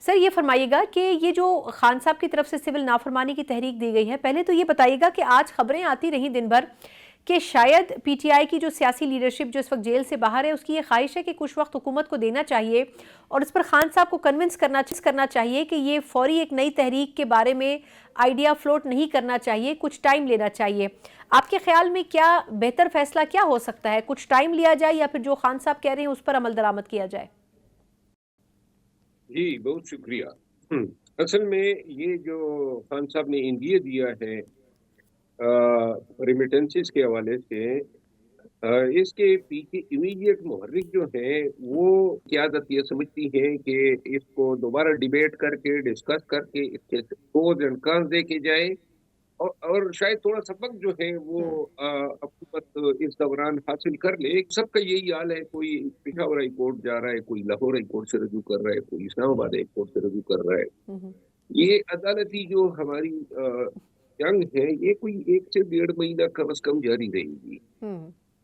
سر یہ فرمائیے گا کہ یہ جو خان صاحب کی طرف سے سول نافرمانی کی تحریک دی گئی ہے، پہلے تو یہ بتائیے گا کہ آج خبریں آتی رہیں دن بھر کہ شاید پی ٹی آئی کی جو سیاسی لیڈرشپ جو اس وقت جیل سے باہر ہے، اس کی یہ خواہش ہے کہ کچھ وقت حکومت کو دینا چاہیے اور اس پر خان صاحب کو کنونس کرنا چاہیے کہ یہ فوری ایک نئی تحریک کے بارے میں آئیڈیا فلوٹ نہیں کرنا چاہیے، کچھ ٹائم لینا چاہیے۔ آپ کے خیال میں کیا بہتر فیصلہ کیا ہو سکتا ہے؟ کچھ ٹائم لیا جائے یا پھر جو خان صاحب کہہ رہے ہیں اس پر عمل درآمد کیا جائے؟ جی بہت شکریہ۔ اصل میں یہ جو خان صاحب نے انڈیا دیا ہے ریمیٹنسز کے حوالے سے، اس کے پیچھے امیڈیٹ محرک جو ہے وہ قیادت یہ سمجھتی ہے کہ اس کو دوبارہ ڈیبیٹ کر کے ڈسکس کر کے اس کے پروز اینڈ کانز دیکھے جائے، اور شاید تھوڑا سا وقت جو ہے وہ حکومت اس دوران حاصل کر لے۔ سب کا یہی حال ہے، کوئی پشاور ہائی کورٹ جا رہا ہے، کوئی لاہور ہائی کورٹ سے رجوع کر رہا ہے، کوئی اسلام آباد ہائی کورٹ سے رجوع کر رہا ہے۔ یہ عدالتی جو ہماری جنگ ہے یہ کوئی 1 سے 1.5 مہینہ کم از کم جاری رہے گی،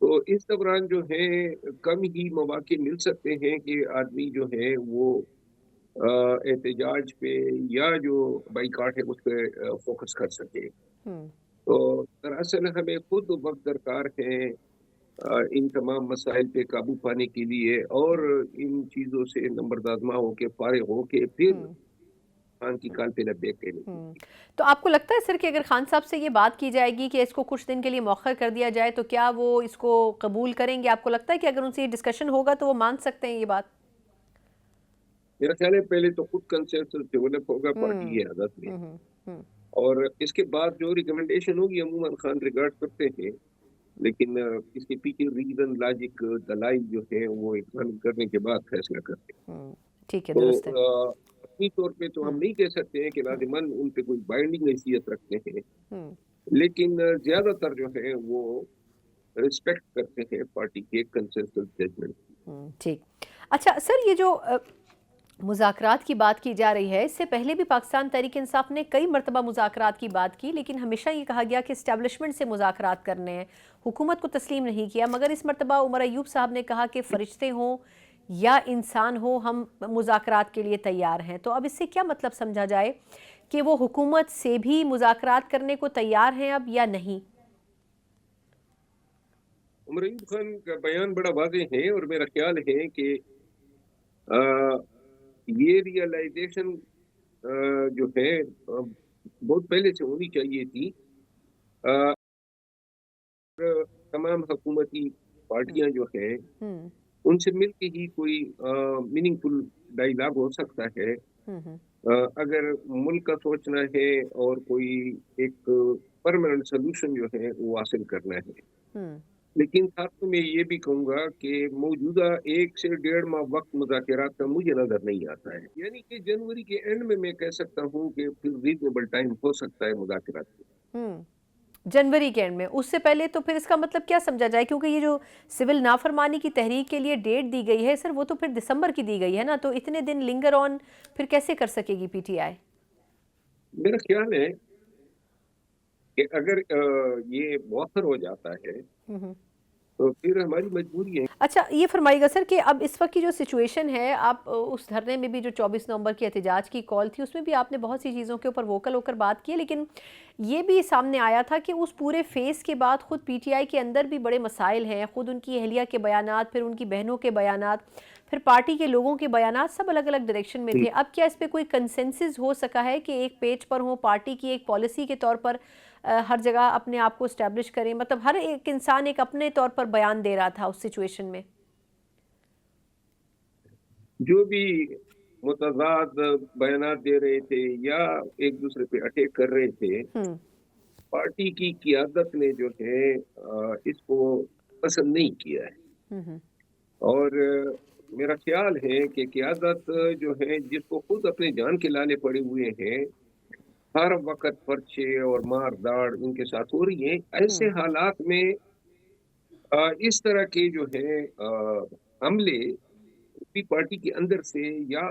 تو اس دوران جو ہے کم ہی مواقع مل سکتے ہیں کہ آدمی جو ہے وہ احتجاج پہ یا جو بائیکاٹ ہے اس پہ فوکس کر سکے۔ تو دراصل ہمیں خود وقت درکار ہے ان تمام مسائل پہ قابو پانے کے لیے، اور ان چیزوں سے نمبردازمہ ہو کے فارغ ہو کے پھر خان کی کال پہ لبیک کہنے کی۔ تو آپ کو لگتا ہے سر کہ اگر خان صاحب سے یہ بات کی جائے گی کہ اس کو کچھ دن کے لیے مؤخر کر دیا جائے تو کیا وہ اس کو قبول کریں گے؟ آپ کو لگتا ہے کہ اگر ان سے یہ ڈسکشن ہوگا تو وہ مان سکتے ہیں یہ بات؟ میرا خیال ہے پہلے تو خود کنسنسس ڈیولپ ہوگا پارٹی کی حالت میں، اور اس کے بعد جو ریکمنڈیشن ہوگی عموماً خان ریگارڈ کرتے ہیں، لیکن اس کے پیچھے ریزن لاجک دلائل جو ہے وہ ایگزامن کرنے کے بعد فیصلہ کرتے ہیں۔ ٹھیک ہے، تو درست ہے۔ اپنی طور پہ تو ہم نہیں کہہ سکتے ہیں کہ لازماً ان پہ کوئی بائنڈنگ حیثیت رکھتے ہیں، لیکن زیادہ تر جو ہے وہ رسپیکٹ کرتے ہیں پارٹی کے کنسنسس ججمنٹ۔ ٹھیک۔ اچھا سر، یہ جو مذاکرات کی بات کی جا رہی ہے، اس سے پہلے بھی پاکستان تحریک انصاف نے کئی مرتبہ مذاکرات کی بات کی، لیکن ہمیشہ یہ کہا گیا کہ اسٹیبلشمنٹ سے مذاکرات کرنے ہیں، حکومت کو تسلیم نہیں کیا، مگر اس مرتبہ عمر ایوب صاحب نے کہا کہ فرشتے ہوں یا انسان ہو، ہم مذاکرات کے لیے تیار ہیں۔ تو اب اس سے کیا مطلب سمجھا جائے کہ وہ حکومت سے بھی مذاکرات کرنے کو تیار ہیں اب یا نہیں؟ عمر ایوب خان کا بیان بڑا واضح ہے، اور میرا خیال ہے کہ یہ ریئلائزیشن جو ہے بہت پہلے سے ہونی چاہیے تھی۔ تمام حکومتی پارٹیاں جو ہیں ان سے مل کے ہی کوئی میننگ فل ڈائیلاگ ہو سکتا ہے، اگر ملک کا سوچنا ہے اور کوئی ایک پرماننٹ سلوشن جو ہے وہ حاصل کرنا ہے۔ لیکن ساتھ میں یہ بھی کہوں گا کہ موجودہ 1 سے 1.5 ماہ وقت مذاکرات کا مجھے نظر نہیں آتا ہے، یعنی کہ جنوری کے اینڈ میں کہہ سکتا ہوں کہ پھر ریزنیبل ٹائم ہو سکتا ہے مذاکرات کو۔ جنوری کے اینڈ میں؟ اس سے پہلے تو پھر اس کا مطلب کیا سمجھا جائے؟ کیونکہ یہ جو سول نافرمانی کی تحریک کے لیے ڈیٹ دی گئی ہے سر، وہ تو پھر دسمبر کی دی گئی ہے نا، تو اتنے دن لنگر آن پھر کیسے کر سکے گی پی ٹی آئی؟ میرا خیال ہے کہ اگر یہ مؤخر ہو جاتا ہے تو پھر ہماری مجبوری ہے۔ اچھا یہ فرمائیے گا سر کہ اب اس وقت کی جو سچویشن ہے، آپ اس دھرنے میں بھی جو 24 نومبر کی احتجاج کی کال تھی اس میں بھی آپ نے بہت سی چیزوں کے اوپر ووکل ہو کر بات کی، لیکن یہ بھی سامنے آیا تھا کہ اس پورے فیس کے بعد خود پی ٹی آئی کے اندر بھی بڑے مسائل ہیں، خود ان کی اہلیہ کے بیانات، پھر ان کی بہنوں کے بیانات، پھر پارٹی کے لوگوں کے بیانات، سب الگ الگ ڈائریکشن میں تھے۔ اب کیا اس پہ کوئی کنسنسس ہو سکا ہے کہ ایک پیج پر ہوں، پارٹی کی ایک پالیسی کے طور پر ہر جگہ اپنے آپ کو اسٹیبلش کریں؟ مطلب ہر ایک انسان ایک اپنے طور پر بیان دے رہا تھا اس سچویشن میں۔ جو بھی متضاد بیانات دے رہے تھے یا ایک دوسرے پہ اٹیک کر رہے تھے، پارٹی کی قیادت نے جو ہے اس کو پسند نہیں کیا ہے، اور میرا خیال ہے کہ قیادت جو ہے جس کو خود اپنے جان کے لانے پڑے ہوئے ہیں، ہر وقت پرچے اور مار داڑ ان کے ساتھ ہو رہی ہیں، ایسے حالات میں اس طرح کے جو ہے حملے بھی پارٹی کے اندر سے یا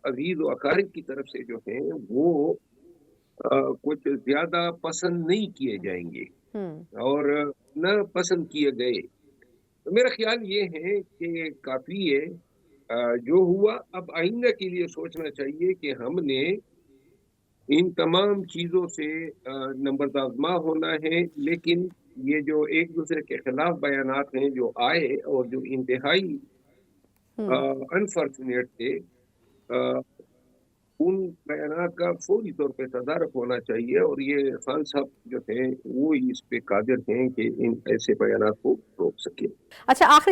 عزیز و اقارب کی طرف سے جو ہیں وہ کچھ زیادہ پسند نہیں کیے جائیں گے، اور نہ پسند کیے گئے۔ تو میرا خیال یہ ہے کہ کافی ہے جو ہوا اب آئندہ کے لیے سوچنا چاہیے کہ ہم نے ان تمام چیزوں سے نمبردازمہ ہونا ہے، لیکن یہ جو ایک دوسرے کے خلاف بیانات ہیں جو آئے اور جو انتہائی انفارچونیٹ تھے، ان بیانات کا فوری طور پہ تدارک ہونا چاہیے، اور یہ خان صاحب جو ہیں وہ اس پہ قادر ہیں کہ ان ایسے بیانات کو روک سکیں۔ اچھا، آخری